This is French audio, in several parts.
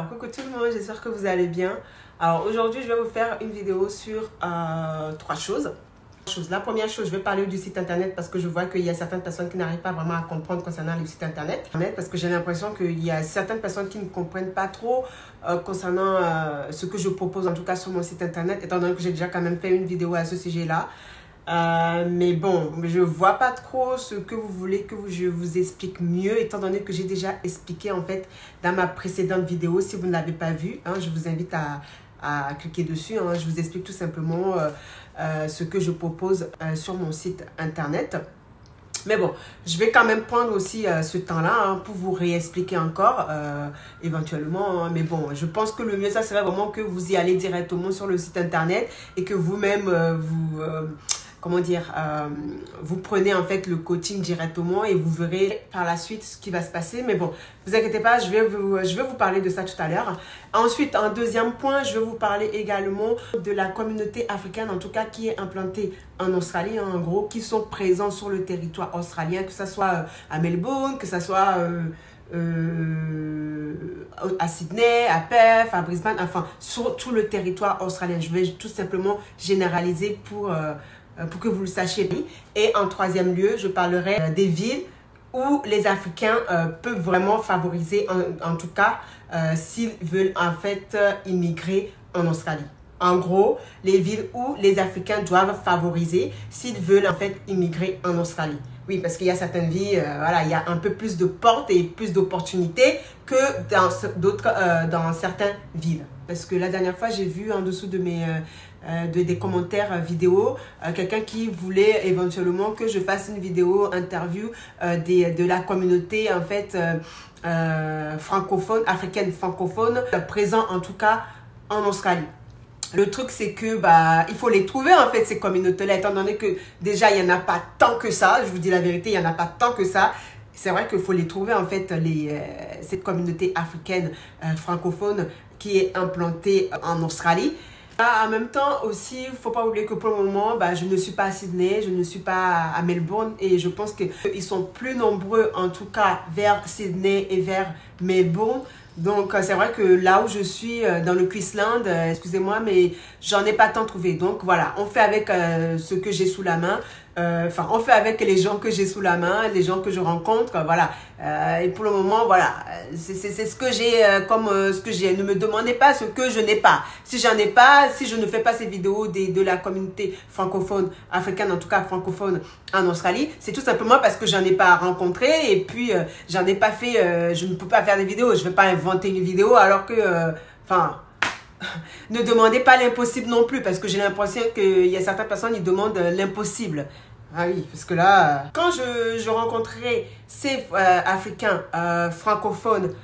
Coucou tout le monde, j'espère que vous allez bien. Alors aujourd'hui, je vais vous faire une vidéo sur trois choses. La première chose, je vais parler du site internet parce que je vois qu'il y a certaines personnes qui n'arrivent pas vraiment à comprendre concernant le site internet. Parce que j'ai l'impression qu'il y a certaines personnes qui ne comprennent pas trop concernant ce que je propose, en tout cas sur mon site internet, étant donné que j'ai déjà quand même fait une vidéo à ce sujet-là. Mais bon, je vois pas trop ce que vous voulez que je vous explique mieux, étant donné que j'ai déjà expliqué en fait dans ma précédente vidéo. Si vous ne l'avez pas vue, je vous invite à cliquer dessus. Je vous explique tout simplement ce que je propose sur mon site internet. Mais bon, je vais quand même prendre aussi ce temps-là pour vous réexpliquer encore, éventuellement. Mais bon, je pense que le mieux, ça serait vraiment que vous y allez directement sur le site internet et que vous-même, vous prenez en fait le coaching directement et vous verrez par la suite ce qui va se passer. Mais bon, vous inquiétez pas, je vais vous parler de ça tout à l'heure. Ensuite, en deuxième point, je vais vous parler également de la communauté africaine, en tout cas qui est implantée en Australie, en gros, qui sont présents sur le territoire australien, que ce soit à Melbourne, que ce soit à Sydney, à Perth, à Brisbane, enfin, sur tout le territoire australien. Je vais tout simplement généraliser pour que vous le sachiez. Et en troisième lieu, je parlerai des villes où les Africains peuvent vraiment favoriser, en tout cas, s'ils veulent en fait immigrer en Australie. En gros, les villes où les Africains doivent favoriser s'ils veulent en fait immigrer en Australie. Oui, parce qu'il y a certaines villes, voilà, il y a un peu plus de portes et plus d'opportunités que dans certaines villes. Parce que la dernière fois, j'ai vu en dessous de des commentaires vidéo, quelqu'un qui voulait éventuellement que je fasse une vidéo interview de la communauté en fait francophone, africaine francophone, présent en tout cas en Australie. Le truc, c'est que il faut les trouver en fait, ces communautés-là, étant donné que déjà, il n'y en a pas tant que ça. Je vous dis la vérité, il n'y en a pas tant que ça. C'est vrai qu'il faut les trouver en fait, cette communauté africaine francophone qui est implantée en Australie. En même temps aussi, il ne faut pas oublier que pour le moment, je ne suis pas à Sydney, je ne suis pas à Melbourne et je pense qu'ils sont plus nombreux en tout cas vers Sydney et vers Melbourne. Donc, c'est vrai que là où je suis, dans le Queensland, excusez-moi, mais j'en ai pas tant trouvé. Donc, voilà, on fait avec ce que j'ai sous la main. Enfin, on fait avec les gens que j'ai sous la main, les gens que je rencontre, voilà. Et pour le moment, voilà, c'est ce que j'ai comme ce que j'ai. Ne me demandez pas ce que je n'ai pas. Si j'en ai pas, si je ne fais pas ces vidéos de la communauté francophone, africaine, en tout cas francophone en Australie, c'est tout simplement parce que j'en ai pas rencontré et puis j'en ai pas fait, je ne peux pas faire des vidéos, je vais pas inventer une vidéo alors que, ne demandez pas l'impossible non plus, parce que j'ai l'impression qu'il y a certaines personnes qui demandent l'impossible. Ah oui, parce que là, quand je rencontrerai ces Africains francophones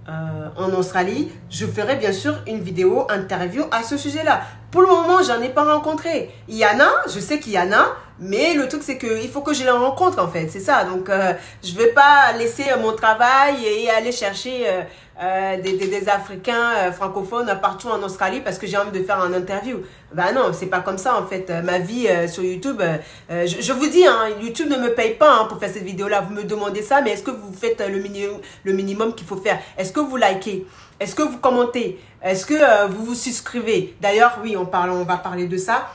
en Australie, je ferai bien sûr une vidéo interview à ce sujet-là. Pour le moment, j'en ai pas rencontré. Il y en a, je sais qu'il y en a, mais le truc c'est qu'il faut que je les rencontre en fait, c'est ça. Donc, je vais pas laisser mon travail et aller chercher des Africains francophones partout en Australie parce que j'ai envie de faire une interview. Non, c'est pas comme ça en fait. Ma vie sur YouTube, je vous dis, YouTube ne me paye pas pour faire cette vidéo-là. Vous me demandez ça, mais est-ce que vous faites le minimum qu'il faut faire? Est-ce que vous likez? Est-ce que vous commentez? Est-ce que vous vous souscrivez? D'ailleurs, oui, on va parler de ça.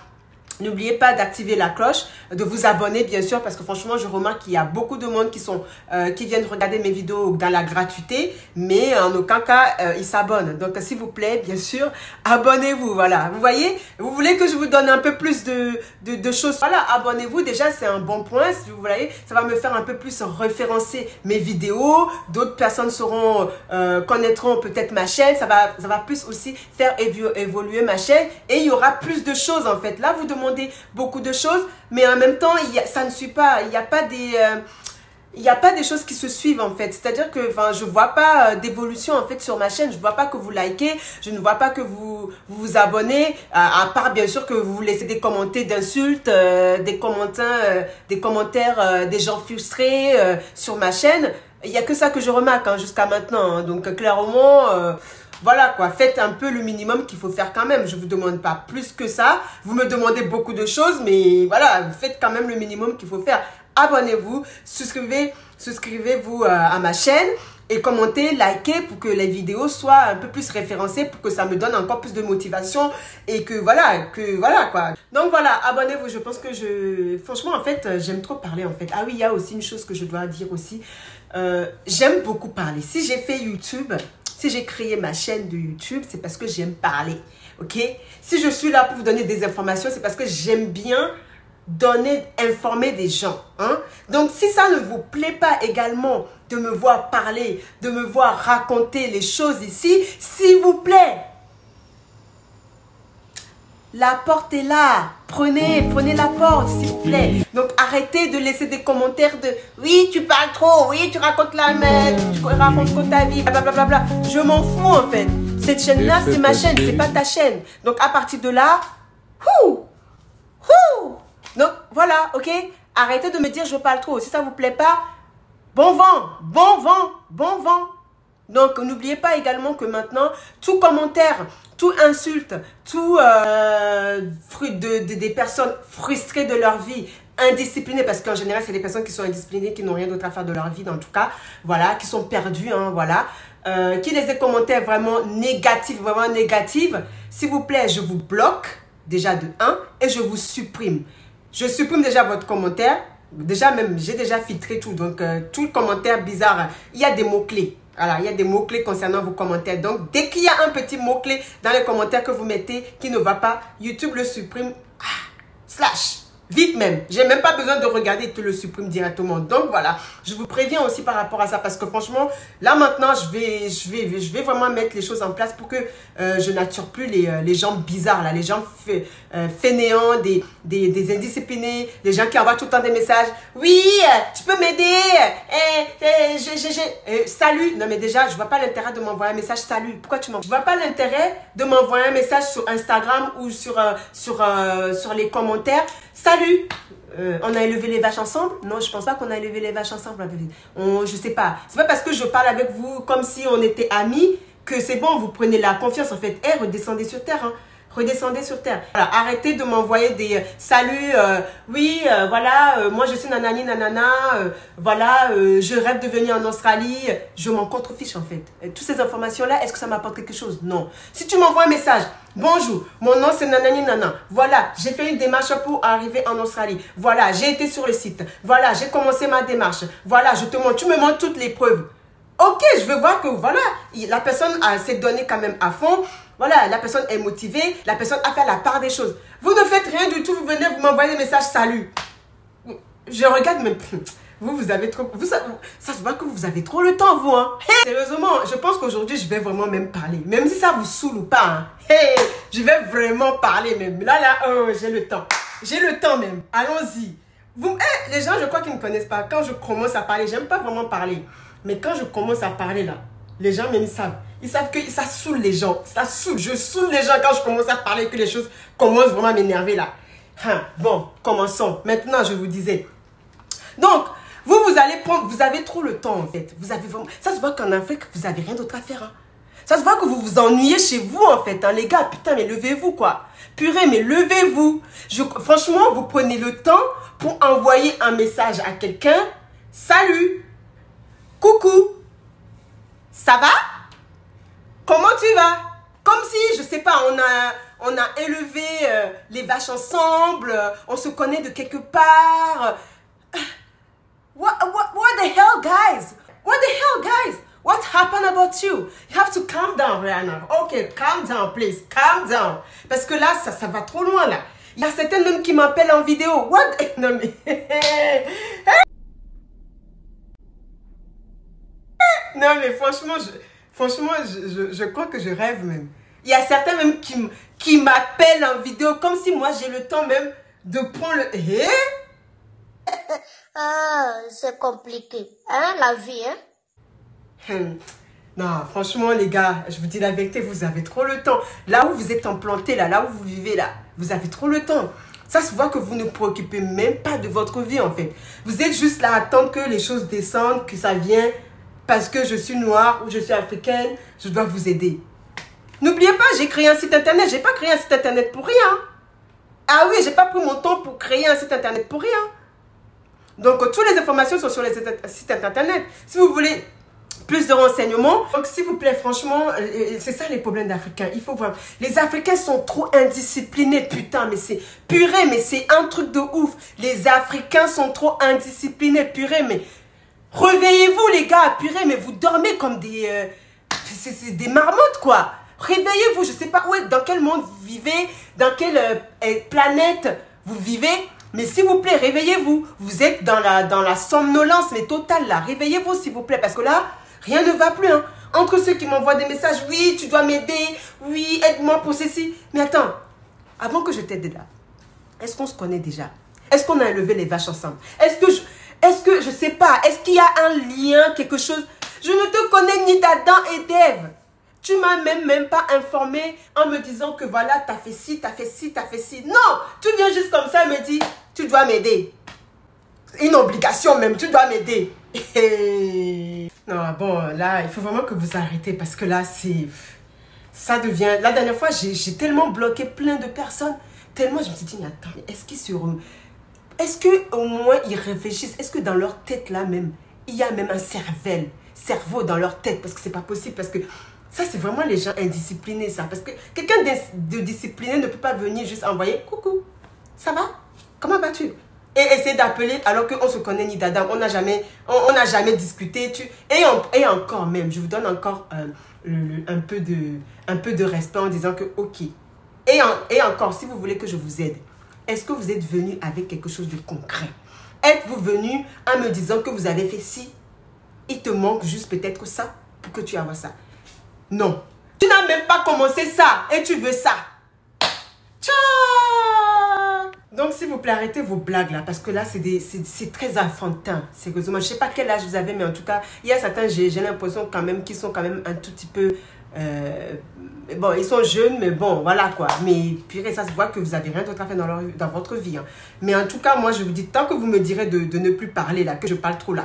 N'oubliez pas d'activer la cloche, de vous abonner bien sûr, parce que franchement, je remarque qu'il y a beaucoup de monde qui viennent regarder mes vidéos dans la gratuité, mais en aucun cas, ils s'abonnent. Donc, s'il vous plaît, bien sûr, abonnez-vous, voilà. Vous voyez, vous voulez que je vous donne un peu plus de choses. Voilà, abonnez-vous, déjà, c'est un bon point. Si vous voyez, ça va me faire un peu plus référencer mes vidéos. D'autres personnes connaîtront peut-être ma chaîne. Ça va plus aussi faire évoluer ma chaîne et il y aura plus de choses en fait. Là, vous demandez beaucoup de choses, mais en même temps, ça ne suit pas. Il n'y a pas des choses qui se suivent en fait. C'est-à-dire que je vois pas d'évolution en fait sur ma chaîne. Je vois pas que vous likez, je ne vois pas que vous vous abonnez, à part bien sûr que vous laissez des commentaires d'insultes, des commentaires des gens frustrés sur ma chaîne. Il n'y a que ça que je remarque jusqu'à maintenant. Donc clairement, voilà quoi, faites un peu le minimum qu'il faut faire quand même. Je ne vous demande pas plus que ça. Vous me demandez beaucoup de choses, mais voilà, faites quand même le minimum qu'il faut faire. Abonnez-vous, souscrivez-vous à ma chaîne. et commentez, likez pour que les vidéos soient un peu plus référencées, pour que ça me donne encore plus de motivation et que voilà quoi. Donc voilà, abonnez-vous. Je pense que franchement en fait, j'aime trop parler en fait. Ah oui, il y a aussi une chose que je dois dire aussi. J'aime beaucoup parler. Si j'ai fait YouTube, si j'ai créé ma chaîne de YouTube, c'est parce que j'aime parler. Ok? Si je suis là pour vous donner des informations, c'est parce que j'aime bien informer des gens. Hein? Donc, si ça ne vous plaît pas également de me voir parler, de me voir raconter les choses ici, s'il vous plaît, la porte est là. Prenez la porte, s'il vous plaît. Donc, arrêtez de laisser des commentaires de « Oui, tu parles trop. Oui, tu racontes la merde. Tu racontes trop ta vie. Blablabla. » Je m'en fous, en fait. Cette chaîne-là, c'est ma chaîne. C'est pas ta chaîne. Donc, à partir de là, donc, voilà, ok? Arrêtez de me dire « Je parle trop. » Si ça vous plaît pas, bon vent, bon vent, bon vent. Donc, n'oubliez pas également que maintenant, tout commentaire, tout insulte, tout des personnes frustrées de leur vie, indisciplinées, parce qu'en général, c'est des personnes qui sont indisciplinées, qui n'ont rien d'autre à faire de leur vie, en tout cas, voilà, qui sont perdues, hein, voilà, qui laissent des commentaires vraiment négatifs, s'il vous plaît, je vous bloque, déjà de 1, et je vous supprime. Je supprime déjà votre commentaire, déjà même, j'ai déjà filtré tout, donc tout commentaire bizarre, il y a des mots-clés. Voilà, il y a des mots-clés concernant vos commentaires. Donc, dès qu'il y a un petit mot-clé dans les commentaires que vous mettez qui ne va pas, YouTube le supprime. Slash. Vite même. J'ai même pas besoin de regarder, il te le supprime directement. Donc, voilà. Je vous préviens aussi par rapport à ça. Parce que franchement, là maintenant, je vais vraiment mettre les choses en place pour que je n'attire plus les gens bizarres, là. Les gens fainéants, des indisciplinés, des gens qui envoient tout le temps des messages. Oui, tu peux m'aider. Salut. Non, mais déjà, je vois pas l'intérêt de m'envoyer un message salut. Pourquoi tu m'envoies? Je vois pas l'intérêt de m'envoyer un message sur Instagram ou sur les commentaires. Salut, on a élevé les vaches ensemble? Non, je pense pas qu'on a élevé les vaches ensemble. Je sais pas. C'est pas parce que je parle avec vous comme si on était amis que c'est bon, vous prenez la confiance en fait. Redescendez sur terre, hein. Redescendez sur terre. Voilà, arrêtez de m'envoyer des salut, oui, voilà, moi je suis nanani nanana, voilà, je rêve de venir en Australie. Je m'en contrefiche en fait. Toutes ces informations-là, est-ce que ça m'apporte quelque chose? Non. Si tu m'envoies un message, bonjour, mon nom c'est nanani nana, voilà, j'ai fait une démarche pour arriver en Australie, voilà, j'ai été sur le site, voilà, j'ai commencé ma démarche, voilà, je te montre, tu me montres toutes les preuves. Ok, je veux voir que voilà, la personne s'est donnée quand même à fond. Voilà, la personne est motivée, la personne a fait la part des choses. Vous ne faites rien du tout, vous venez, vous m'envoyez des messages salut. Je regarde même. Vous avez trop. Ça se voit que vous avez trop le temps, vous. Hein. Hey, sérieusement, je pense qu'aujourd'hui, je vais vraiment même parler. Même si ça vous saoule ou pas. Hein. Hey, je vais vraiment parler même. Là, oh, j'ai le temps. J'ai le temps même. Allons-y. Les gens, je crois qu'ils ne me connaissent pas. Quand je commence à parler, j'aime pas vraiment parler. Mais quand je commence à parler là, les gens même ils savent. Ils savent que ça saoule les gens. Ça saoule. Je saoule les gens quand je commence à parler, que les choses commencent vraiment à m'énerver là. Bon, commençons. Maintenant, je vous disais. Donc, vous allez prendre, vous avez trop le temps en fait. Vous avez vraiment, ça se voit qu'en Afrique, vous n'avez rien d'autre à faire. Hein. Ça se voit que vous vous ennuyez chez vous en fait. Hein, les gars, putain, mais levez-vous quoi. Purée, mais levez-vous. Franchement, vous prenez le temps pour envoyer un message à quelqu'un. Salut. Coucou. Ça va? Comment tu vas? Comme si, je sais pas, on a élevé les vaches ensemble, on se connaît de quelque part. What the hell, guys? What the hell, guys? What happened about you? You have to calm down, Rihanna. Okay, calm down, please. Calm down. Parce que là, ça va trop loin, là. Il y a certains même qui m'appellent en vidéo. What? Non, mais... Non, mais franchement, je crois que je rêve même. Il y a certains même qui m'appellent en vidéo comme si moi j'ai le temps même de prendre le... Ah, c'est compliqué, hein, la vie, hein? Non, franchement, les gars, je vous dis la vérité, vous avez trop le temps. Là où vous êtes implanté, là où vous vivez, là, vous avez trop le temps. Ça se voit que vous ne vous préoccupez même pas de votre vie, en fait. Vous êtes juste là à attendre que les choses descendent, que ça vienne... Parce que je suis noire ou je suis africaine, je dois vous aider. N'oubliez pas, j'ai créé un site internet. J'ai pas créé un site internet pour rien. Ah oui, j'ai pas pris mon temps pour créer un site internet pour rien. Donc, toutes les informations sont sur les sites internet. Si vous voulez plus de renseignements. Donc, s'il vous plaît, franchement, c'est ça les problèmes d'Africains. Il faut voir. Les Africains sont trop indisciplinés, putain, mais c'est purée, mais c'est un truc de ouf. Les Africains sont trop indisciplinés, purée, mais réveillez-vous, les gars, purée, mais vous dormez comme des... c'est des marmottes, quoi. Réveillez-vous, je sais pas dans quel monde vous vivez, dans quelle planète vous vivez. Mais s'il vous plaît, réveillez-vous. Vous êtes dans la somnolence, mais totale, là. Réveillez-vous, s'il vous plaît, parce que là... rien ne va plus, hein. Entre ceux qui m'envoient des messages, oui, tu dois m'aider, oui, aide-moi pour ceci. Mais attends, avant que je t'aide là, est-ce qu'on se connaît déjà? Est-ce qu'on a élevé les vaches ensemble? Est-ce que, je sais pas, est-ce qu'il y a un lien, quelque chose? Je ne te connais ni d'Adam et d'Ève. Tu m'as même pas informé en me disant que voilà, t'as fait ci, t'as fait ci, t'as fait ci. Non, tu viens juste comme ça et me dis, tu dois m'aider. Une obligation même, tu dois m'aider. Non, bon, là, il faut vraiment que vous arrêtez parce que là, ça devient... La dernière fois, j'ai tellement bloqué plein de personnes. Tellement, je me suis dit, mais attends, est-ce qu'au moins, ils réfléchissent? Est-ce que dans leur tête, là même, il y a même un cerveau dans leur tête? Parce que c'est pas possible, parce que ça, c'est vraiment les gens indisciplinés, ça. Parce que quelqu'un de discipliné ne peut pas venir juste envoyer « Coucou, ça va? Comment vas-tu ?» et essayer d'appeler alors qu'on se connaît ni d'Adam. On n'a jamais discuté. Et encore même, je vous donne encore un peu de respect en disant que ok. Et encore, si vous voulez que je vous aide, est-ce que vous êtes venu avec quelque chose de concret? Êtes-vous venu en me disant que vous avez fait ci? Il te manque juste peut-être ça pour que tu aies ça. Non. Tu n'as même pas commencé ça et tu veux ça. Ciao! Donc, s'il vous plaît, arrêtez vos blagues là, parce que là, c'est très enfantin. Sérieusement, je ne sais pas quel âge vous avez, mais en tout cas, il y a certains, j'ai l'impression quand même qu'ils sont quand même un tout petit peu... bon, ils sont jeunes, mais bon, voilà quoi. Mais purée, ça se voit que vous n'avez rien d'autre à faire dans votre vie. Hein. Mais en tout cas, moi, je vous dis, tant que vous me direz de ne plus parler là, que je parle trop là,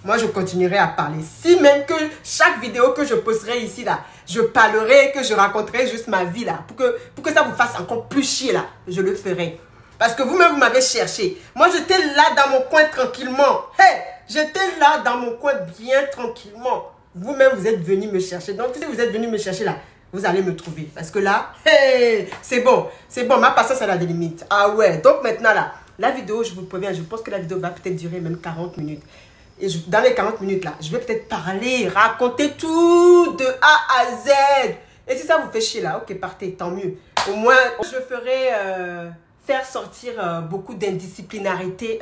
moi, je continuerai à parler. Si même que chaque vidéo que je posterai ici là, je parlerai, que je raconterai juste ma vie là, pour que ça vous fasse encore plus chier là, je le ferai. Parce que vous-même, vous m'avez cherché. Moi, j'étais là dans mon coin tranquillement. Hey, j'étais là dans mon coin bien tranquillement. Vous-même, vous êtes venu me chercher. Donc, si vous êtes venu me chercher là, vous allez me trouver. Parce que là, hey, c'est bon. C'est bon, ma patience, elle a des limites. Ah ouais, donc maintenant là, la vidéo, je vous préviens, je pense que la vidéo va peut-être durer même 40 minutes. Et dans les 40 minutes là, je vais peut-être parler, raconter tout de A à Z. Et si ça vous fait chier là, ok, partez, tant mieux. Au moins, je ferai... faire sortir beaucoup d'indisciplinarité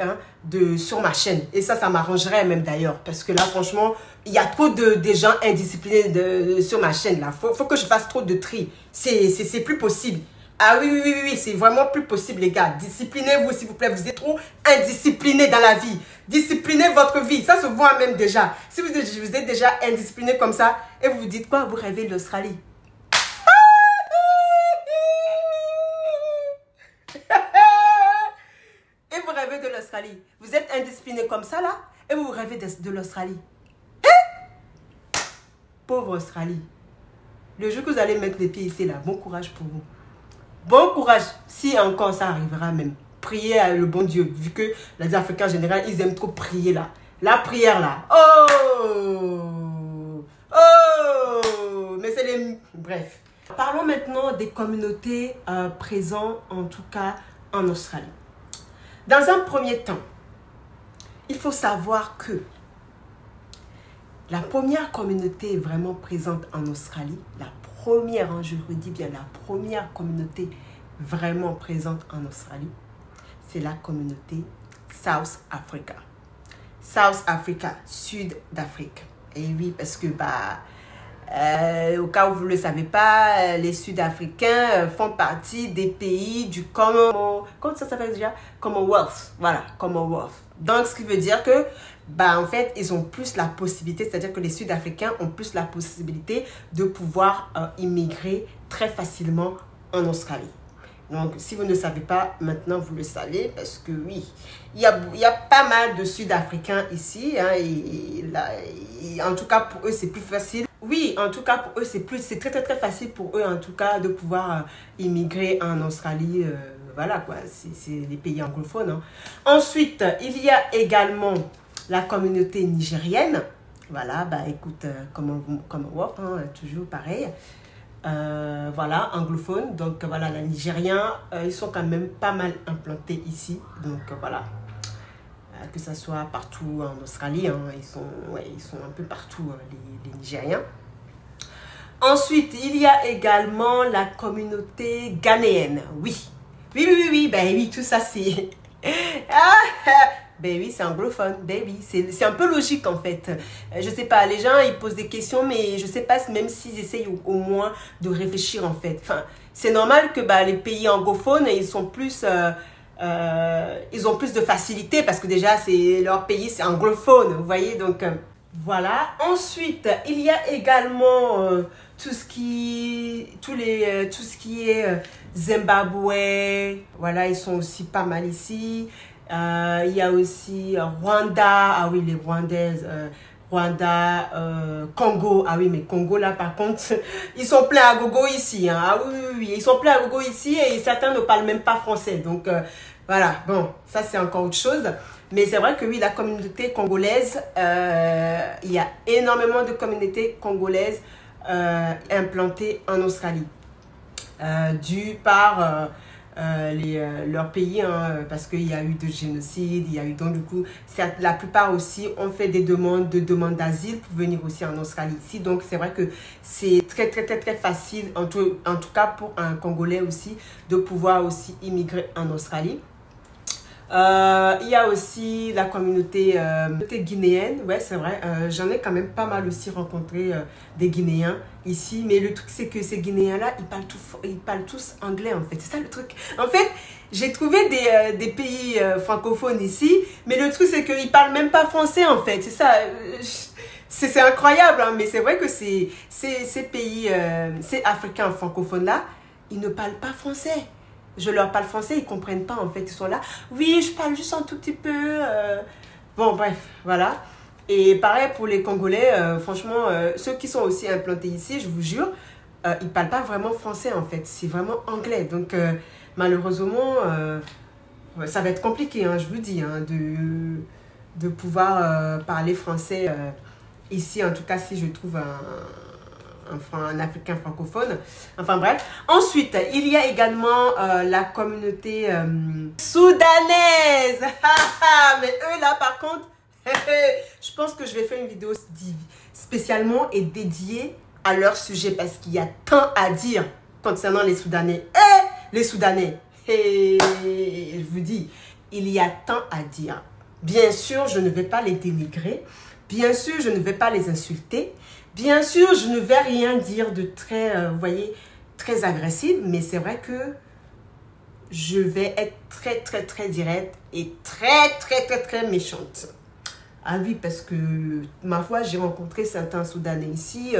sur ma chaîne. Et ça m'arrangerait même d'ailleurs. Parce que là, franchement, il y a trop de gens indisciplinés sur ma chaîne. Là. Faut que je fasse trop de tri. C'est plus possible. Ah oui, c'est vraiment plus possible, les gars. Disciplinez-vous, s'il vous plaît. Vous êtes trop indisciplinés dans la vie. Disciplinez votre vie. Ça se voit même déjà. Si vous êtes déjà indiscipliné comme ça, et vous vous dites quoi? Vous rêvez de l'Australie. Et vous rêvez de l'Australie. Vous êtes indiscipliné comme ça là. Et vous rêvez de l'Australie. Hein? Pauvre Australie. Le jour que vous allez mettre les pieds ici là, bon courage pour vous. Bon courage. Si encore ça arrivera même. Priez à le bon Dieu. Vu que les Africains en général, ils aiment trop prier là. La prière là. Oh! Oh! Mais c'est les... Bref. Parlons maintenant des communautés présentes en tout cas en Australie. Dans un premier temps, il faut savoir que la première communauté vraiment présente en Australie, la première, hein, je redis bien, la première communauté vraiment présente en Australie, c'est la communauté South Africa. South Africa, Sud d'Afrique. Et oui, parce que, au cas où vous ne le savez pas, les Sud-Africains font partie des pays du comment ça s'appelle déjà? Commonwealth. Voilà, Commonwealth. Donc, ce qui veut dire que, en fait, ils ont plus la possibilité, c'est-à-dire que les Sud-Africains ont plus la possibilité de pouvoir immigrer très facilement en Australie. Donc, si vous ne savez pas, maintenant vous le savez, parce que oui, il y a pas mal de Sud-Africains ici, hein, et en tout cas pour eux c'est plus facile. Oui, en tout cas pour eux c'est très facile pour eux en tout cas de pouvoir immigrer en Australie, voilà quoi, c'est les pays anglophones. Hein. Ensuite, il y a également la communauté nigérienne. Voilà, bah écoute, Commonwealth, hein, toujours pareil. Voilà, anglophone. Donc voilà, les Nigériens, ils sont quand même pas mal implantés ici. Donc voilà, que ça soit partout en Australie, hein, ils sont un peu partout, les Nigériens. Ensuite, il y a également la communauté ghanéenne. Oui, ben oui, tout ça c'est... Ben oui, c'est anglophone, ben oui, c'est un peu logique en fait. Je sais pas, les gens ils posent des questions, mais je sais pas même s'ils essayent au moins de réfléchir en fait. Enfin, c'est normal que bah, les pays anglophones, ils ont plus de facilité parce que déjà c'est leur pays, c'est anglophone, vous voyez, donc voilà. Ensuite, il y a également tout ce qui est Zimbabwe, voilà, ils sont aussi pas mal ici. Il y a aussi Rwanda, ah oui, les Rwandaises, Rwanda, Congo, ah oui, mais Congo là par contre, ils sont pleins à gogo ici, hein. Ah oui, ils sont pleins à gogo ici et certains ne parlent même pas français, donc voilà, bon, ça c'est encore autre chose. Mais c'est vrai que oui, la communauté congolaise, il y a énormément de communautés congolaises implantées en Australie, dû par... leur pays, hein, parce qu'il y a eu de génocide, il y a eu donc du coup, la plupart aussi ont fait des demandes d'asile pour venir aussi en Australie ici, donc c'est vrai que c'est très facile, en tout cas pour un Congolais aussi, de pouvoir aussi immigrer en Australie. Il y a aussi la communauté guinéenne, ouais c'est vrai, j'en ai quand même pas mal aussi rencontré des Guinéens ici, mais le truc c'est que ces Guinéens là ils parlent tous anglais en fait, c'est ça le truc. En fait j'ai trouvé des pays francophones ici, mais le truc c'est qu'ils parlent même pas français en fait, c'est ça, c'est incroyable, hein, mais c'est vrai que ces pays, ces Africains francophones là, ils ne parlent pas français. Je leur parle français, ils ne comprennent pas en fait, ils sont là. Oui, je parle juste un tout petit peu. Bon, bref, voilà. Et pareil pour les Congolais, franchement, ceux qui sont aussi implantés ici, je vous jure, ils ne parlent pas vraiment français en fait, c'est vraiment anglais. Donc, malheureusement, ça va être compliqué, hein, je vous dis, hein, de pouvoir parler français ici, en tout cas si je trouve un Africain francophone. Enfin bref. Ensuite, il y a également la communauté soudanaise. Mais eux là par contre, je pense que je vais faire une vidéo spécialement et dédiée à leur sujet parce qu'il y a tant à dire concernant les Soudanais. Les Soudanais. Je vous dis, il y a tant à dire. Bien sûr, je ne vais pas les dénigrer. Bien sûr, je ne vais pas les insulter. Bien sûr, je ne vais rien dire de très, vous voyez, très agressif, mais c'est vrai que je vais être très directe et très méchante. Ah oui, parce que, ma foi, j'ai rencontré certains Soudanais ici.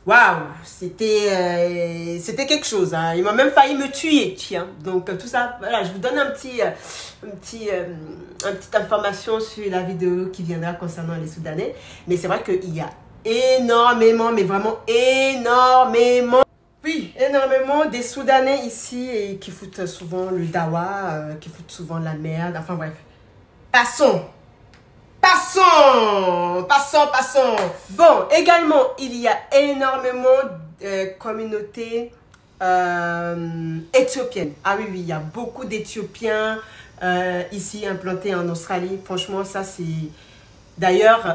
Waouh, c'était quelque chose. Hein. Ils m'ont même failli me tuer, tiens. Donc, tout ça, voilà, je vous donne une petite information sur la vidéo qui viendra concernant les Soudanais. Mais c'est vrai qu'il y a énormément, mais vraiment énormément. Oui, énormément des Soudanais ici et qui foutent souvent le dawa, qui foutent souvent la merde. Enfin bref. Passons. Bon, également, il y a énormément de communautés éthiopiennes. Ah oui, il y a beaucoup d'Éthiopiens ici implantés en Australie. Franchement, ça c'est... D'ailleurs,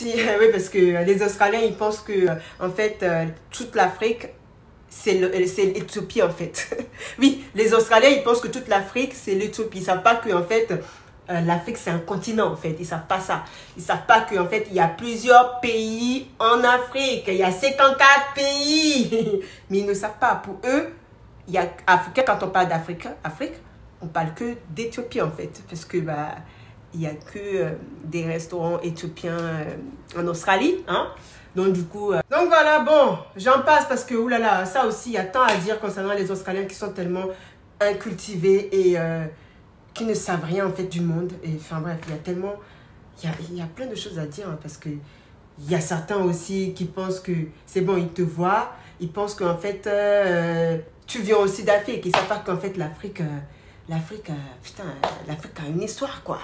oui, parce que les Australiens, ils pensent que, en fait, toute l'Afrique, c'est l'Éthiopie, en fait. Oui, les Australiens, ils pensent que toute l'Afrique, c'est l'Éthiopie. Ils ne savent pas que, en fait, l'Afrique, c'est un continent, en fait. Ils ne savent pas ça. Ils ne savent pas qu'en fait, il y a plusieurs pays en Afrique. Il y a 54 pays. Mais ils ne savent pas. Pour eux, il y a Africain, quand on parle d'Afrique, on parle que d'Éthiopie, en fait. Parce que, bah... il n'y a que des restaurants éthiopiens en Australie, hein. Donc du coup, donc voilà, bon, j'en passe parce que, oulala, ça aussi, il y a tant à dire concernant les Australiens qui sont tellement incultivés et qui ne savent rien en fait du monde. Et enfin bref, il y a tellement, il y a plein de choses à dire, hein, parce que il y a certains aussi qui pensent que c'est bon, ils te voient, ils pensent qu'en fait, tu viens aussi d'Afrique. Ils ne savent pas qu'en fait, l'Afrique, putain, l'Afrique a une histoire, quoi.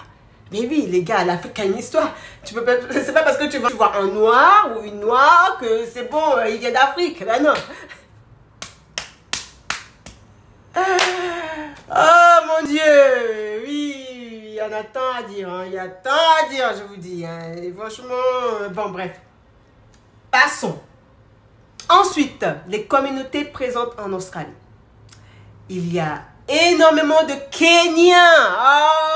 Mais oui, les gars, l'Afrique a une histoire. Tu peux pas, c'est pas parce que tu vois un noir ou une noire que c'est bon, il vient d'Afrique. Ben non. Oh mon Dieu, oui, il y en a tant à dire, hein. Il y a tant à dire, je vous dis. Hein. Et franchement, bon bref. Passons. Ensuite, les communautés présentes en Australie. Il y a énormément de Kenyans. Oh!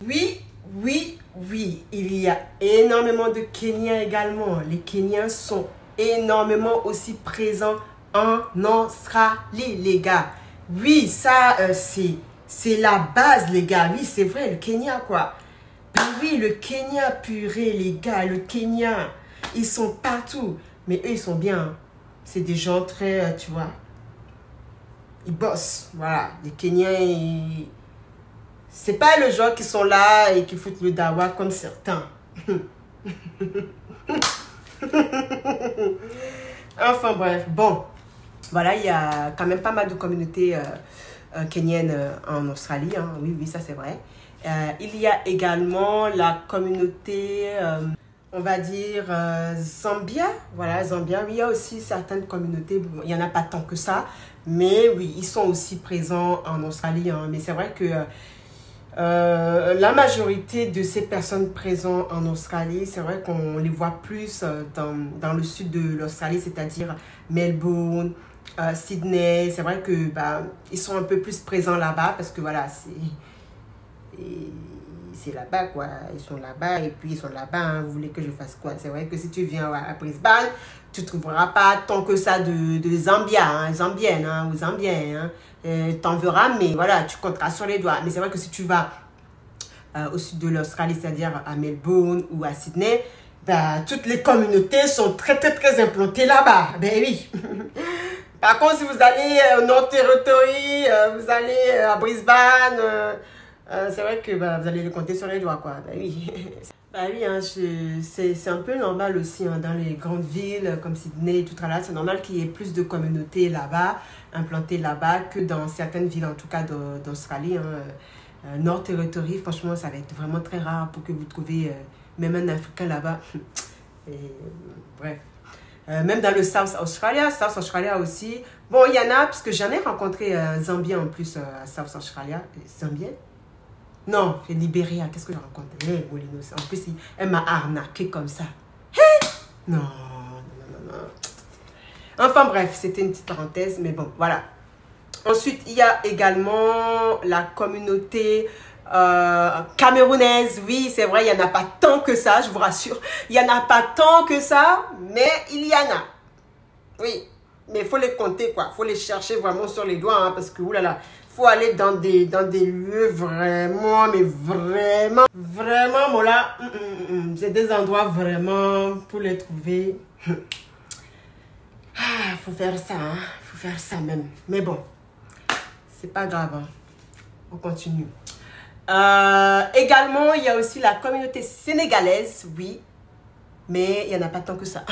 Oui, oui, oui. Il y a énormément de Kenyans également. Les Kenyans sont énormément aussi présents en Australie, les gars. Oui, ça, c'est la base, les gars. Oui, c'est vrai, le Kenya, quoi. Ben oui, le Kenya, purée, les gars. Le Kenya, ils sont partout. Mais eux, ils sont bien. C'est des gens très, tu vois, ils bossent. Voilà, les Kenyans, c'est pas le genre qui sont là et qui foutent le dawa comme certains. Enfin bref, bon. Voilà, il y a quand même pas mal de communautés kenyennes en Australie. Hein. Oui, oui, ça c'est vrai. Il y a également la communauté, on va dire, Zambia. Voilà, Zambia. Oui, il y a aussi certaines communautés, bon, il n'y en a pas tant que ça. Mais oui, ils sont aussi présents en Australie. Hein. Mais c'est vrai que la majorité de ces personnes présentes en Australie, c'est vrai qu'on les voit plus dans le sud de l'Australie, c'est-à-dire Melbourne, Sydney. C'est vrai que ils sont un peu plus présents là-bas parce que voilà, c'est là-bas quoi. Ils sont là-bas et puis ils sont là-bas. Hein. Vous voulez que je fasse quoi? C'est vrai que si tu viens à Brisbane, tu ne trouveras pas tant que ça de Zambia, hein, Zambienne hein, ou Zambien. Hein. T'en verras, mais voilà, tu compteras sur les doigts. Mais c'est vrai que si tu vas au sud de l'Australie, c'est-à-dire à Melbourne ou à Sydney, toutes les communautés sont très, très, très implantées là-bas. Ben oui. Par contre, si vous allez au North Territory, vous allez à Brisbane, c'est vrai que vous allez le compter sur les doigts, quoi. Ben oui. Ben oui, hein, c'est un peu normal aussi hein, dans les grandes villes comme Sydney et tout ça là. C'est normal qu'il y ait plus de communautés là-bas, implantées là-bas, que dans certaines villes, en tout cas d'Australie. Hein. North Territory, franchement, ça va être vraiment très rare pour que vous trouviez même un Africain là-bas. Bref. Même dans le South Australia aussi. Bon, il y en a, parce que j'en ai rencontré un Zambien en plus à South Australia. Zambien? Non, c'est Libéria. Qu'est-ce que j'ai rencontré? Molinos. En plus, elle m'a arnaqué comme ça. Non, non, non, non. Enfin bref, c'était une petite parenthèse, mais bon, voilà. Ensuite, il y a également la communauté camerounaise. Oui, c'est vrai, il n'y en a pas tant que ça, je vous rassure. Il n'y en a pas tant que ça, mais il y en a. Oui, mais il faut les compter, quoi. Il faut les chercher vraiment sur les doigts, hein, parce que, oulala, il faut aller dans des lieux vraiment, mais vraiment, vraiment, bon là, c'est des endroits vraiment pour les trouver. Ah, faut faire ça, hein. Faut faire ça même. Mais bon. C'est pas grave, hein. On continue. Également, il y a aussi la communauté sénégalaise, oui. Mais il n'y en a pas tant que ça.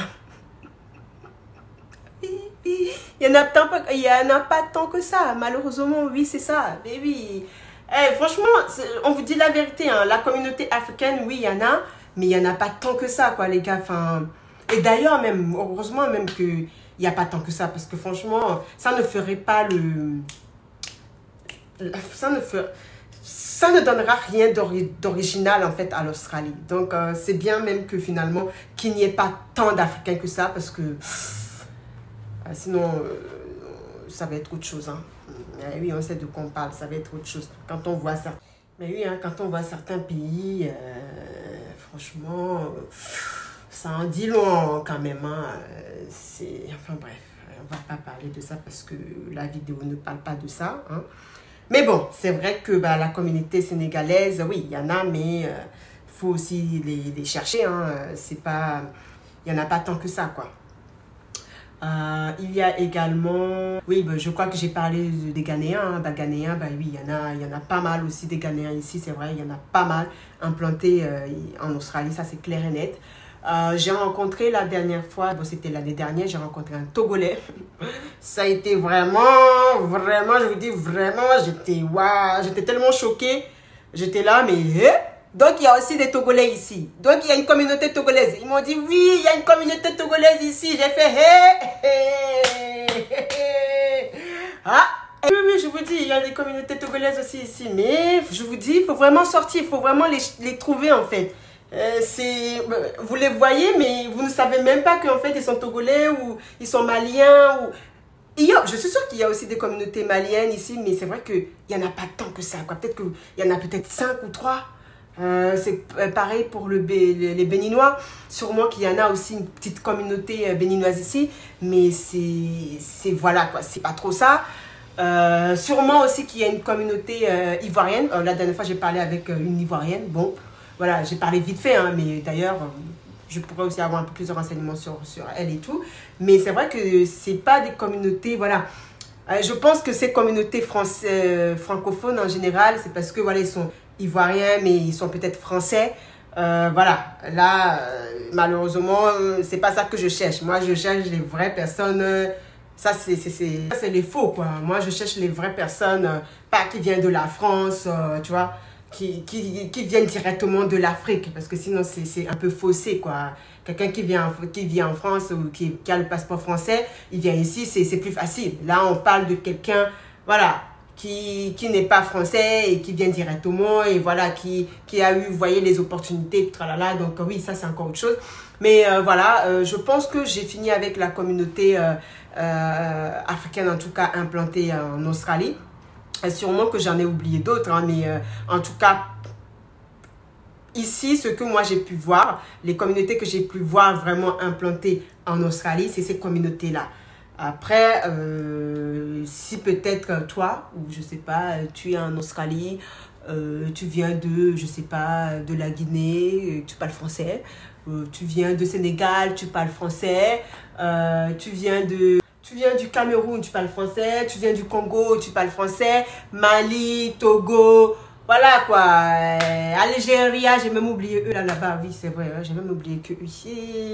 Il n'y en a pas tant que ça. Malheureusement, oui, c'est ça. Mais oui. Franchement, on vous dit la vérité. Hein. La communauté africaine, oui, il y en a. Mais il n'y en a pas tant que ça, quoi, les gars. Enfin, et d'ailleurs, même, heureusement même qu'il n'y a pas tant que ça. Parce que franchement, ça ne ferait pas le... Ça ne donnera rien d'original en fait à l'Australie. Donc c'est bien même que finalement qu'il n'y ait pas tant d'Africains que ça parce que sinon ça va être autre chose. Hein. Mais oui, on sait de quoi on parle, ça va être autre chose. Quand on voit ça. Mais oui, hein, quand on voit certains pays, franchement, ça en dit long quand même. Hein. Enfin bref, on va pas parler de ça parce que la vidéo ne parle pas de ça. Hein. Mais bon, c'est vrai que la communauté sénégalaise, oui, il y en a, mais il faut aussi les chercher. Hein. C'est pas, il n'y en a pas tant que ça, quoi. Il y a également, oui, je crois que j'ai parlé des Ghanéens. Hein. Ghanéens, oui, il y en a pas mal aussi des Ghanéens ici, c'est vrai, il y en a pas mal implantés en Australie, ça c'est clair et net. J'ai rencontré la dernière fois, bon, c'était l'année dernière, j'ai rencontré un Togolais. Ça a été vraiment, je vous dis vraiment, j'étais tellement choquée. J'étais là, mais... Donc, il y a aussi des Togolais ici. Donc, il y a une communauté togolaise. Ils m'ont dit, oui, il y a une communauté togolaise ici. J'ai fait, Ah, oui, oui, je vous dis, il y a des communautés togolaises aussi ici. Mais, je vous dis, il faut vraiment sortir. Il faut vraiment les trouver, en fait. Vous les voyez, mais vous ne savez même pas qu'en fait, ils sont togolais ou ils sont maliens. Je suis sûre qu'il y a aussi des communautés maliennes ici, mais c'est vrai qu'il n'y en a pas tant que ça. Peut-être qu'il y en a peut-être 5 ou 3. C'est pareil pour les Béninois. Sûrement qu'il y en a aussi une petite communauté béninoise ici, mais voilà quoi, c'est pas trop ça. Sûrement aussi qu'il y a une communauté ivoirienne. La dernière fois j'ai parlé avec une ivoirienne. Bon, voilà, j'ai parlé vite fait, hein, mais d'ailleurs je pourrais aussi avoir un peu plus de renseignements sur elle et tout. Mais c'est vrai que c'est pas des communautés, voilà. Je pense que ces communautés francophones en général, c'est parce que voilà, ils sont ivoiriens, mais ils sont peut-être français. Voilà, là, malheureusement, c'est pas ça que je cherche. Moi, je cherche les vraies personnes. Ça, c'est les faux, quoi. Moi, je cherche les vraies personnes, pas qui viennent de la France, tu vois, qui viennent directement de l'Afrique, parce que sinon, c'est un peu faussé, quoi. Quelqu'un qui vient en France ou qui a le passeport français, il vient ici, c'est plus facile. Là, on parle de quelqu'un, voilà, qui n'est pas français et qui vient directement et voilà, qui a eu, vous voyez, les opportunités, tralala. Donc oui, ça c'est encore autre chose. Mais voilà, je pense que j'ai fini avec la communauté africaine, en tout cas implantée en Australie. Et sûrement que j'en ai oublié d'autres, hein, mais en tout cas, ici, ce que moi j'ai pu voir, les communautés que j'ai pu voir vraiment implantées en Australie, c'est ces communautés-là. Après, si peut-être toi, ou je sais pas, tu es en Australie, tu viens de, je sais pas, de la Guinée, tu parles français, tu viens de Sénégal, tu parles français, tu viens du Cameroun, tu parles français, tu viens du Congo, tu parles français, Mali, Togo, voilà quoi, Algérie, j'ai même oublié eux là-bas, oui c'est vrai, hein, j'ai même oublié que eux,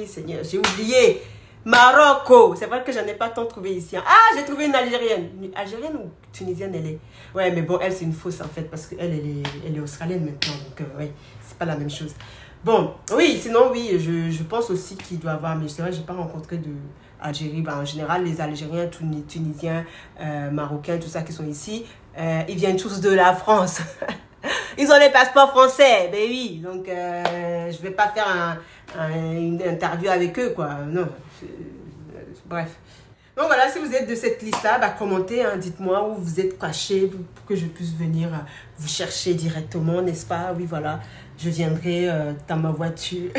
Seigneur, j'ai oublié. Maroc, c'est vrai que j'en ai pas tant trouvé ici. Hein. Ah, j'ai trouvé une Algérienne. Algérienne ou tunisienne, elle est. Ouais, mais bon, elle, c'est une fausse en fait, parce qu'elle, elle est australienne maintenant. Donc, ouais, c'est pas la même chose. Bon, oui, sinon, oui, je pense aussi qu'il doit y avoir. Mais c'est vrai, j'ai pas rencontré d'Algérie. Ben, en général, les Algériens, Tunisiens, Marocains, tout ça qui sont ici, ils viennent tous de la France. Ils ont les passeports français, ben oui. Donc, je vais pas faire une interview avec eux, quoi. Non. Bref. Donc voilà, si vous êtes de cette liste-là, bah, commentez, hein, dites-moi où vous êtes cachés pour que je puisse venir vous chercher directement, n'est-ce pas? Oui, voilà, je viendrai dans ma voiture.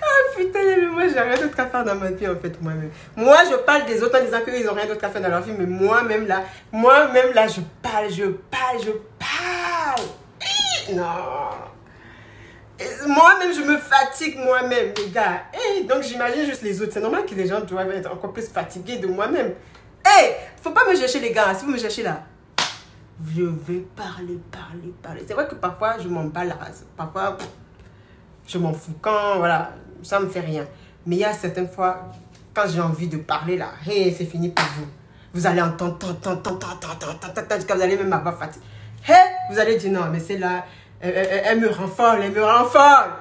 Ah putain, mais moi, j'ai rien d'autre à faire dans ma vie, en fait, moi-même. Moi, je parle des autres en disant qu'ils n'ont rien d'autre à faire dans leur vie, mais moi-même, là, je parle. Non. Moi-même, je me fatigue moi-même, les gars. Hey, donc, j'imagine juste les autres. C'est normal que les gens doivent être encore plus fatigués de moi-même. Hey, faut pas me chercher, les gars. Si vous me cherchez là, je vais parler. C'est vrai que parfois, je m'en bats la race. Parfois, je m'en fous. Quand, voilà, ça me fait rien. Mais il y a certaines fois, quand j'ai envie de parler là, hey, c'est fini pour vous. Vous allez entendre, quand vous allez même avoir fatigué. Hey, vous allez dire non, mais c'est là. Elle me rend folle,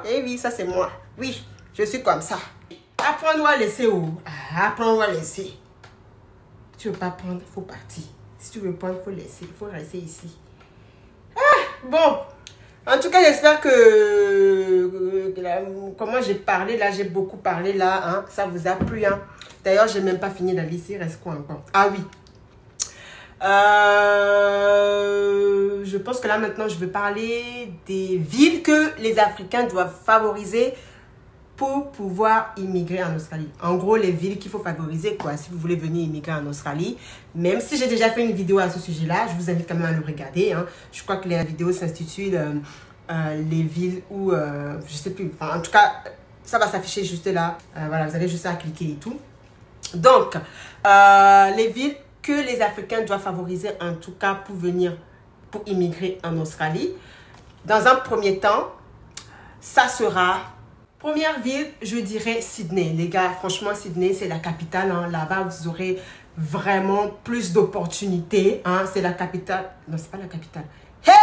Eh oui, ça c'est moi. Oui, je suis comme ça. Apprends-nous à laisser où? Apprends-nous à laisser. Si tu veux pas prendre, il faut partir. Si tu veux prendre, il faut laisser. Il faut rester ici. Bon. En tout cas, j'espère que comment j'ai parlé là, j'ai beaucoup parlé là. Hein, ça vous a plu. Hein. D'ailleurs, j'ai même pas fini la liste. Il reste quoi encore? Ah oui. Je pense que là maintenant je vais parler des villes que les Africains doivent favoriser pour pouvoir immigrer en Australie. En gros, les villes qu'il faut favoriser quoi, si vous voulez venir immigrer en Australie. Même si j'ai déjà fait une vidéo à ce sujet-là, je vous invite quand même à le regarder. Hein. Je crois que la vidéo s'intitule les villes où, je sais plus, enfin, en tout cas, ça va s'afficher juste là. Voilà, vous avez juste à cliquer et tout. Donc, les villes que les Africains doivent favoriser en tout cas pour venir, pour immigrer en Australie. Dans un premier temps, ça sera Première ville, je dirais Sydney. Les gars, franchement, Sydney, c'est la capitale. Hein. Là-bas, vous aurez vraiment plus d'opportunités. Hein. C'est la capitale. Non, c'est pas la capitale. Hey!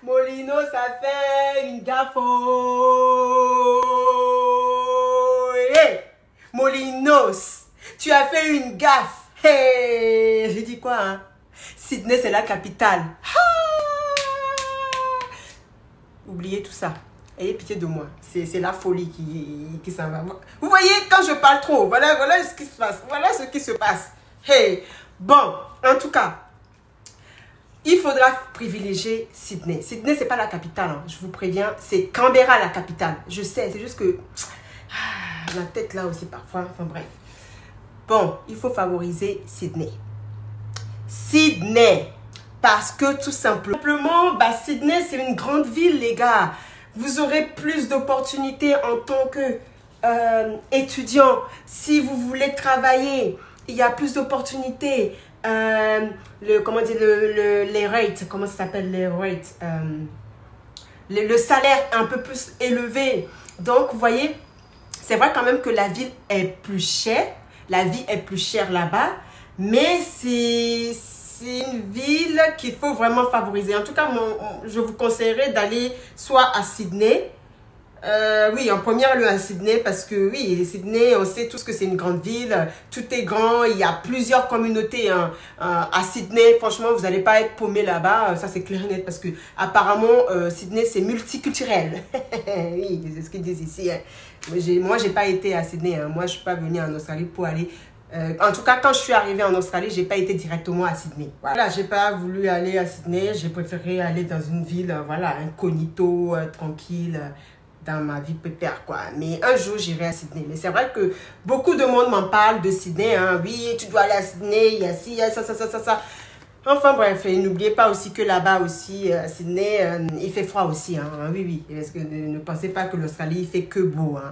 Molino, ça fait une gaffe. Hey! Molinos, tu as fait une gaffe. Hey! J'ai dit quoi, hein? Sydney, c'est la capitale. Oubliez tout ça. Ayez pitié de moi. C'est la folie qui s'en va. Vous voyez, quand je parle trop, voilà ce qui se passe. Voilà ce qui se passe. Hey! Bon, en tout cas, il faudra privilégier Sydney. Sydney, c'est pas la capitale. Hein. Je vous préviens, c'est Canberra la capitale. Je sais, c'est juste que la tête là aussi parfois. Enfin bref. Bon, il faut favoriser Sydney. Sydney. Parce que tout simplement, Sydney, c'est une grande ville, les gars. Vous aurez plus d'opportunités en tant que étudiant. Si vous voulez travailler, il y a plus d'opportunités. Comment dire, les rates, comment ça s'appelle les rates? Le salaire est un peu plus élevé. Donc, vous voyez, c'est vrai quand même que la ville est plus chère. La vie est plus chère là-bas. Mais c'est une ville qu'il faut vraiment favoriser. En tout cas, je vous conseillerais d'aller soit à Sydney. Oui, en premier lieu à Sydney parce que oui, Sydney, on sait tous que c'est une grande ville. Tout est grand, il y a plusieurs communautés hein. À Sydney. Franchement, vous n'allez pas être paumé là-bas. Ça, c'est clair et net parce que apparemment, Sydney, c'est multiculturel. Oui, c'est ce qu'ils disent ici. Hein. Moi, j'ai pas été à Sydney. Hein. Moi, je suis pas venue en Australie pour aller... en tout cas, quand je suis arrivée en Australie, j'ai pas été directement à Sydney. Voilà, j'ai pas voulu aller à Sydney. J'ai préféré aller dans une ville, voilà, incognito, tranquille, dans ma vie pépère, quoi. Mais un jour, j'irai à Sydney. Mais c'est vrai que beaucoup de monde m'en parle de Sydney. Hein. Oui, tu dois aller à Sydney, il y a ci, il y a ça. Enfin bref, et n'oubliez pas aussi que là-bas aussi, à Sydney, il fait froid aussi. Hein. Oui. Parce que ne pensez pas que l'Australie, il fait que beau. Hein.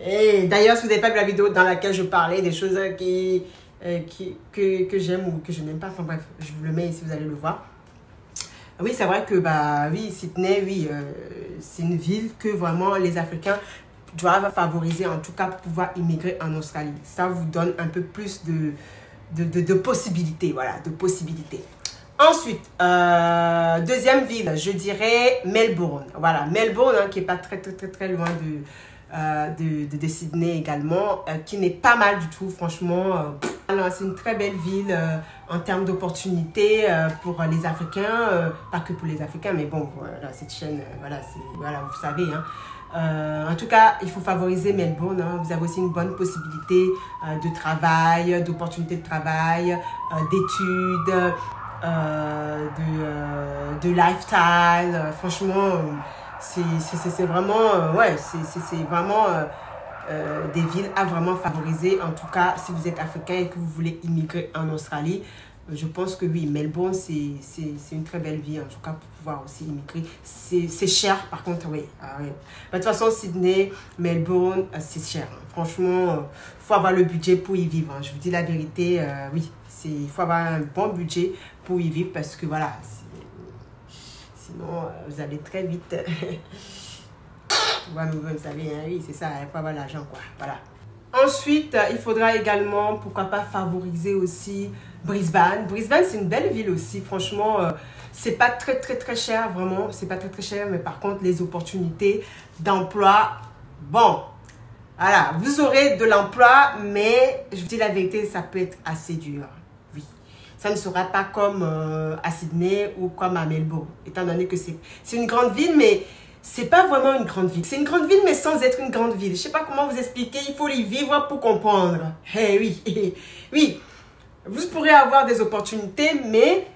Et d'ailleurs, si vous n'avez pas vu la vidéo dans laquelle je parlais des choses que j'aime ou que je n'aime pas, enfin bref, je vous le mets ici, vous allez le voir. Oui, c'est vrai que oui, Sydney, oui, c'est une ville que vraiment les Africains doivent favoriser, en tout cas pour pouvoir immigrer en Australie. Ça vous donne un peu plus de possibilités, voilà, de possibilités. Ensuite, deuxième ville, je dirais Melbourne. Voilà, Melbourne, hein, qui n'est pas très loin de Sydney également, qui n'est pas mal du tout, franchement. C'est une très belle ville en termes d'opportunités pour les Africains, pas que pour les Africains, mais bon, voilà, cette chaîne, voilà, vous savez, hein. En tout cas, il faut favoriser Melbourne. Hein. Vous avez aussi une bonne possibilité de travail, d'opportunités de travail, d'études, de lifestyle. Franchement, c'est vraiment, ouais, c'est vraiment des villes à vraiment favoriser. En tout cas, si vous êtes africain et que vous voulez immigrer en Australie, je pense que oui, Melbourne, c'est une très belle ville, en tout cas, pour pouvoir aussi immigrer. C'est cher, par contre, oui. Oui. De toute façon, Sydney, Melbourne, c'est cher. Hein. Franchement, il faut avoir le budget pour y vivre. Hein. Je vous dis la vérité, oui. Il faut avoir un bon budget pour y vivre parce que, voilà, sinon, vous allez très vite. Vous savez, hein, oui, c'est ça, il faut avoir l'argent, quoi. Voilà. Ensuite, il faudra également, pourquoi pas, favoriser aussi Brisbane. Brisbane, c'est une belle ville aussi. Franchement, c'est pas très cher, vraiment. C'est pas très cher, mais par contre, les opportunités d'emploi, bon, voilà, vous aurez de l'emploi, mais je vous dis la vérité, ça peut être assez dur. Oui. Ça ne sera pas comme à Sydney ou comme à Melbourne, étant donné que c'est une grande ville, mais c'est pas vraiment une grande ville. C'est une grande ville, mais sans être une grande ville. Je sais pas comment vous expliquer. Il faut y vivre pour comprendre. Eh oui, oui. Vous pourrez avoir des opportunités, mais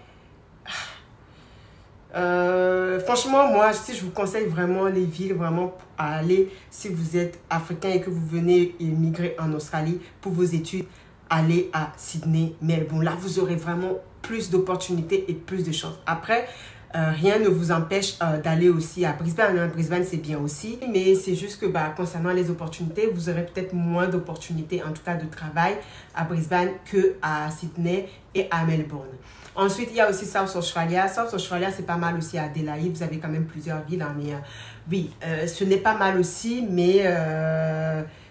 franchement, moi, je vous conseille vraiment les villes, vraiment à aller, si vous êtes africain et que vous venez immigrer en Australie pour vos études, allez à Sydney, Melbourne. Là, vous aurez vraiment plus d'opportunités et plus de chances. Après, rien ne vous empêche d'aller aussi à Brisbane. Hein. Brisbane, c'est bien aussi. Mais c'est juste que concernant les opportunités, vous aurez peut-être moins d'opportunités, en tout cas de travail, à Brisbane qu'à Sydney et à Melbourne. Ensuite, il y a aussi South Australia. South Australia, c'est pas mal aussi à Adélaïde. Vous avez quand même plusieurs villes. Hein, mais oui, ce n'est pas mal aussi. Mais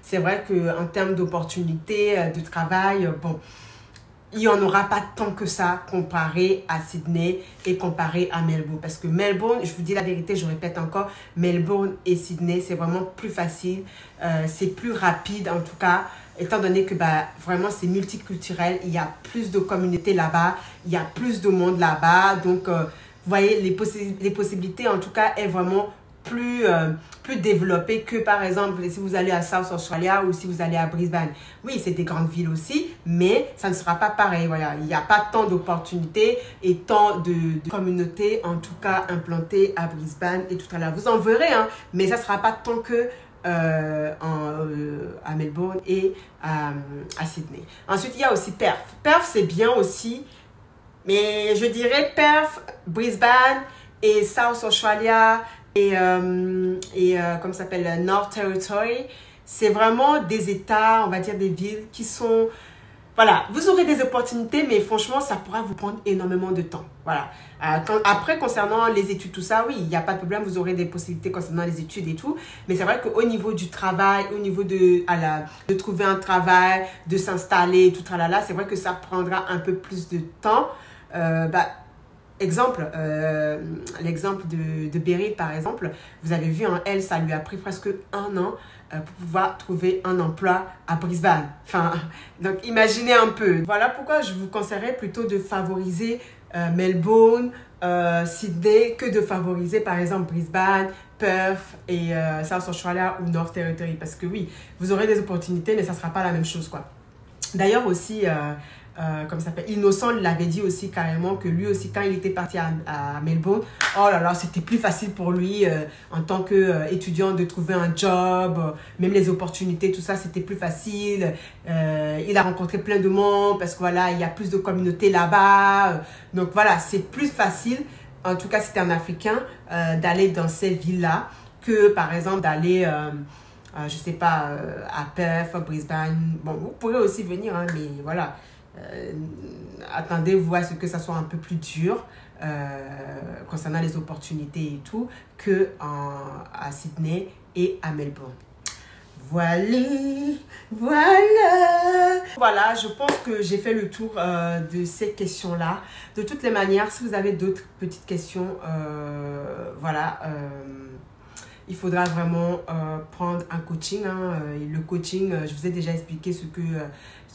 c'est vrai qu'en termes d'opportunités de travail, bon, il n'y en aura pas tant que ça comparé à Sydney et comparé à Melbourne. Parce que Melbourne, je vous dis la vérité, je répète encore, Melbourne et Sydney, c'est vraiment plus facile. C'est plus rapide en tout cas. Étant donné que vraiment c'est multiculturel, il y a plus de communautés là-bas, il y a plus de monde là-bas. Donc, vous voyez, les possibilités en tout cas est vraiment plus développées que par exemple si vous allez à South Australia ou si vous allez à Brisbane. Oui, c'est des grandes villes aussi, mais ça ne sera pas pareil. Voilà, il n'y a pas tant d'opportunités et tant de communautés en tout cas implantées à Brisbane et tout à l'heure. Vous en verrez, hein, mais ça ne sera pas tant que à Melbourne et à Sydney. Ensuite, il y a aussi Perth. Perth, c'est bien aussi, mais je dirais Perth, Brisbane et South Australia et comment ça s'appelle, North Territory. C'est vraiment des États, on va dire des villes qui sont... Voilà, vous aurez des opportunités, mais franchement, ça pourra vous prendre énormément de temps. Voilà. Après, concernant les études, tout ça, oui, il n'y a pas de problème, vous aurez des possibilités concernant les études et tout. Mais c'est vrai qu'au niveau du travail, au niveau de trouver un travail, de s'installer, tout tralala, c'est vrai que ça prendra un peu plus de temps. Exemple, l'exemple de Beryl, par exemple, vous avez vu, hein, elle, ça lui a pris presque 1 an pour pouvoir trouver un emploi à Brisbane. Enfin, donc imaginez un peu. Voilà pourquoi je vous conseillerais plutôt de favoriser Melbourne, Sydney, que de favoriser par exemple Brisbane, Perth et South Australia ou North Territory. Parce que oui, vous aurez des opportunités, mais ça ne sera pas la même chose, quoi. D'ailleurs aussi... comme ça s'appelle, Innocent l'avait dit aussi carrément que lui aussi quand il était parti à Melbourne, oh là là, c'était plus facile pour lui en tant qu'étudiant de trouver un job, même les opportunités, tout ça, c'était plus facile. Il a rencontré plein de monde parce que voilà, il y a plus de communautés là-bas. Donc voilà, c'est plus facile, en tout cas si tu es un Africain, d'aller dans ces villes-là que par exemple d'aller... je sais pas, à Perth, à Brisbane. Bon, vous pourrez aussi venir, hein, mais voilà. Attendez-vous à ce que ça soit un peu plus dur concernant les opportunités et tout que à Sydney et à Melbourne. Voilà, je pense que j'ai fait le tour de ces questions-là. De toutes les manières, si vous avez d'autres petites questions, voilà, il faudra vraiment prendre un coaching. Hein. Le coaching, je vous ai déjà expliqué ce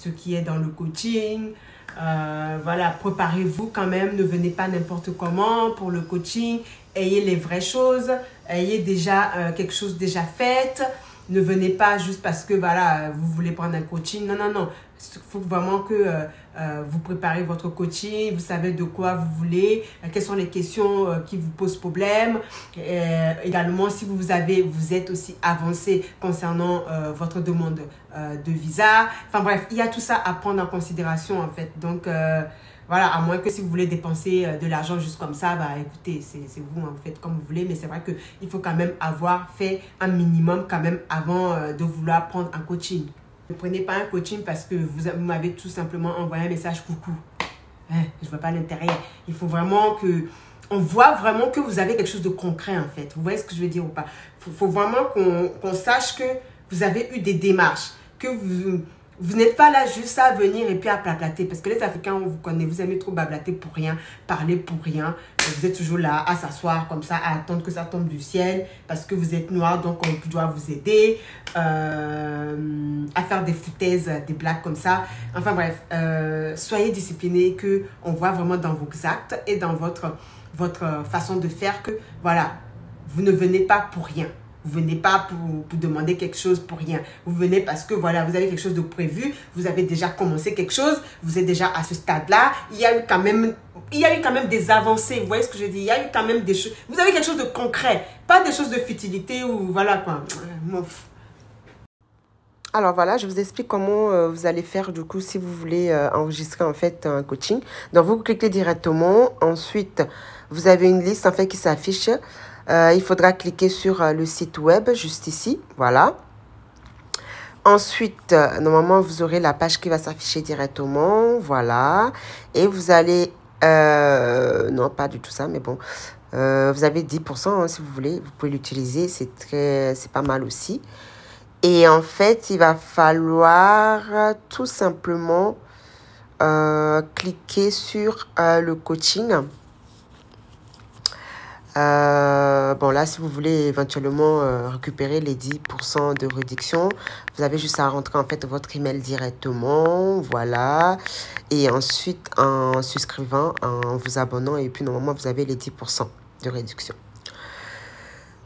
qui est dans le coaching. Voilà, préparez-vous quand même. Ne venez pas n'importe comment pour le coaching. Ayez les vraies choses. Ayez déjà quelque chose déjà fait. Ne venez pas juste parce que voilà, vous voulez prendre un coaching. Non, non, non. Il faut vraiment que vous préparez votre coaching. Vous savez de quoi vous voulez. Quelles sont les questions qui vous posent problème. Également, si vous êtes aussi avancé concernant votre demande de visa. Enfin bref, il y a tout ça à prendre en considération en fait. Donc, voilà, à moins que si vous voulez dépenser de l'argent juste comme ça, écoutez, c'est vous, hein, vous faites comme vous voulez. Mais c'est vrai qu'il faut quand même avoir fait un minimum quand même avant de vouloir prendre un coaching. Ne prenez pas un coaching parce que vous m'avez tout simplement envoyé un message coucou. Je ne vois pas l'intérêt. Il faut vraiment que... On voit vraiment que vous avez quelque chose de concret en fait. Vous voyez ce que je veux dire ou pas? Il faut vraiment qu'on sache que vous avez eu des démarches. Que vous n'êtes pas là juste à venir et puis à blablater. Parce que les Africains, on vous connaît, vous aimez trop blablater pour rien, parler pour rien. Vous êtes toujours là à s'asseoir comme ça, à attendre que ça tombe du ciel. Parce que vous êtes noir, donc on doit vous aider. À faire des foutaises, des blagues comme ça. Enfin bref, soyez disciplinés, qu'on voit vraiment dans vos actes et dans votre façon de faire que voilà, vous ne venez pas pour rien. Vous venez pas pour demander quelque chose pour rien. Vous venez parce que voilà, vous avez quelque chose de prévu. Vous avez déjà commencé quelque chose. Vous êtes déjà à ce stade-là. Il y a eu quand même des avancées. Vous voyez ce que je dis? Il y a eu quand même des choses. Vous avez quelque chose de concret. Pas des choses de futilité ou voilà quoi. Alors voilà, je vous explique comment vous allez faire du coup si vous voulez enregistrer en fait un coaching. Donc vous cliquez directement, ensuite vous avez une liste en fait qui s'affiche. Il faudra cliquer sur le site web juste ici, voilà. Ensuite, normalement vous aurez la page qui va s'afficher directement, voilà. Et vous allez, non pas du tout ça, mais bon, vous avez 10% hein, si vous voulez, vous pouvez l'utiliser, c'est pas mal aussi. Et en fait, il va falloir tout simplement cliquer sur le coaching. Bon, là, si vous voulez éventuellement récupérer les 10% de réduction, vous avez juste à rentrer en fait votre email directement. Voilà. Et ensuite, en souscrivant, en vous abonnant, et puis normalement, vous avez les 10% de réduction.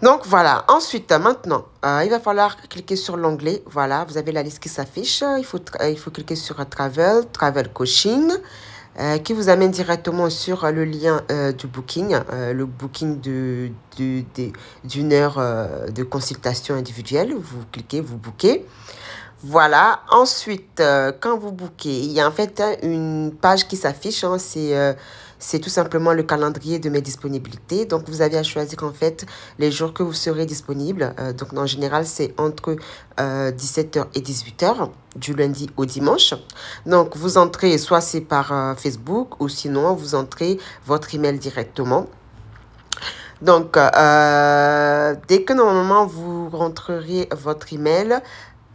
Donc voilà, ensuite, maintenant, il va falloir cliquer sur l'onglet. Voilà, vous avez la liste qui s'affiche. Il faut cliquer sur Travel Coaching, qui vous amène directement sur le lien du booking, le booking d'une heure de consultation individuelle. Vous cliquez, vous bookez. Voilà, ensuite, quand vous bookez, il y a en fait une page qui s'affiche, hein, c'est tout simplement le calendrier de mes disponibilités. Donc, vous avez à choisir en fait les jours que vous serez disponible. Donc, en général, c'est entre 17h et 18h, du lundi au dimanche. Donc, vous entrez, soit c'est par Facebook ou sinon, vous entrez votre email directement. Donc, dès que normalement, vous rentrerez votre email,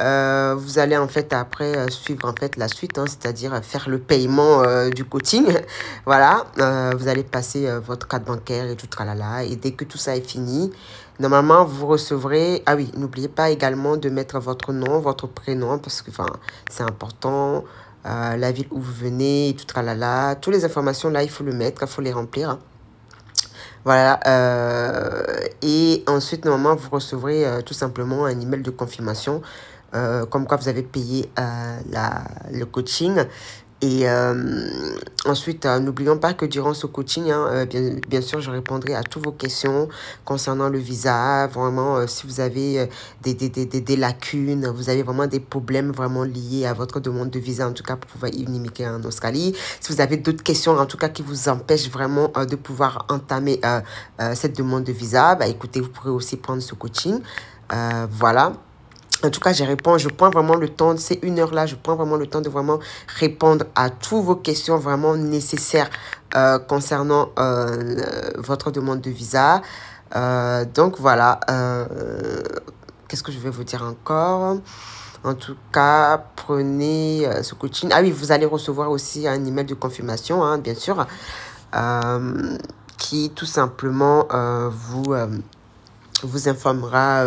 vous allez en fait après suivre en fait la suite, hein, c'est-à-dire faire le paiement du coaching. Voilà, vous allez passer votre carte bancaire et tout tralala. Et dès que tout ça est fini, normalement vous recevrez. Ah oui, n'oubliez pas également de mettre votre nom, votre prénom, parce que c'est important. La ville où vous venez et tout tralala. Toutes les informations là, il faut le mettre, il faut les remplir. Hein. Voilà, et ensuite, normalement, vous recevrez tout simplement un email de confirmation comme quoi vous avez payé le coaching. Et ensuite, n'oublions pas que durant ce coaching, hein, bien sûr, je répondrai à toutes vos questions concernant le visa. Vraiment, si vous avez des lacunes, vous avez vraiment des problèmes vraiment liés à votre demande de visa, en tout cas pour pouvoir immigrer en Australie. Si vous avez d'autres questions, en tout cas, qui vous empêchent vraiment de pouvoir entamer cette demande de visa, bah, écoutez, vous pourrez aussi prendre ce coaching. Voilà. En tout cas, je prends vraiment le temps, c'est une heure là, je prends vraiment le temps de vraiment répondre à toutes vos questions vraiment nécessaires concernant votre demande de visa. Donc voilà, qu'est-ce que je vais vous dire encore? En tout cas, prenez ce coaching. Ah oui, vous allez recevoir aussi un email de confirmation, hein, bien sûr, qui tout simplement vous informera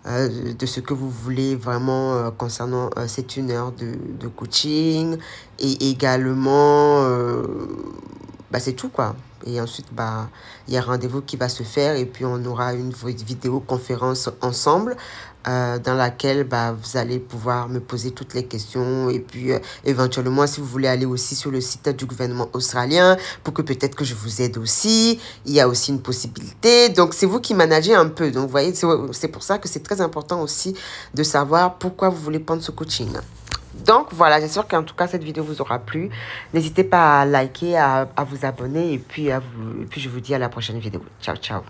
de ce que vous voulez vraiment concernant cette une heure de coaching. Et également, c'est tout quoi. Et ensuite, il y a un rendez-vous qui va se faire et puis on aura une vidéoconférence ensemble dans laquelle vous allez pouvoir me poser toutes les questions. Et puis, éventuellement, si vous voulez aller aussi sur le site du gouvernement australien pour que peut-être que je vous aide aussi, il y a aussi une possibilité. Donc, c'est vous qui managez un peu. Donc, vous voyez, c'est pour ça que c'est très important aussi de savoir pourquoi vous voulez prendre ce coaching. Donc, voilà, j'espère qu'en tout cas, cette vidéo vous aura plu. N'hésitez pas à liker, à vous abonner et puis je vous dis à la prochaine vidéo. Ciao, ciao.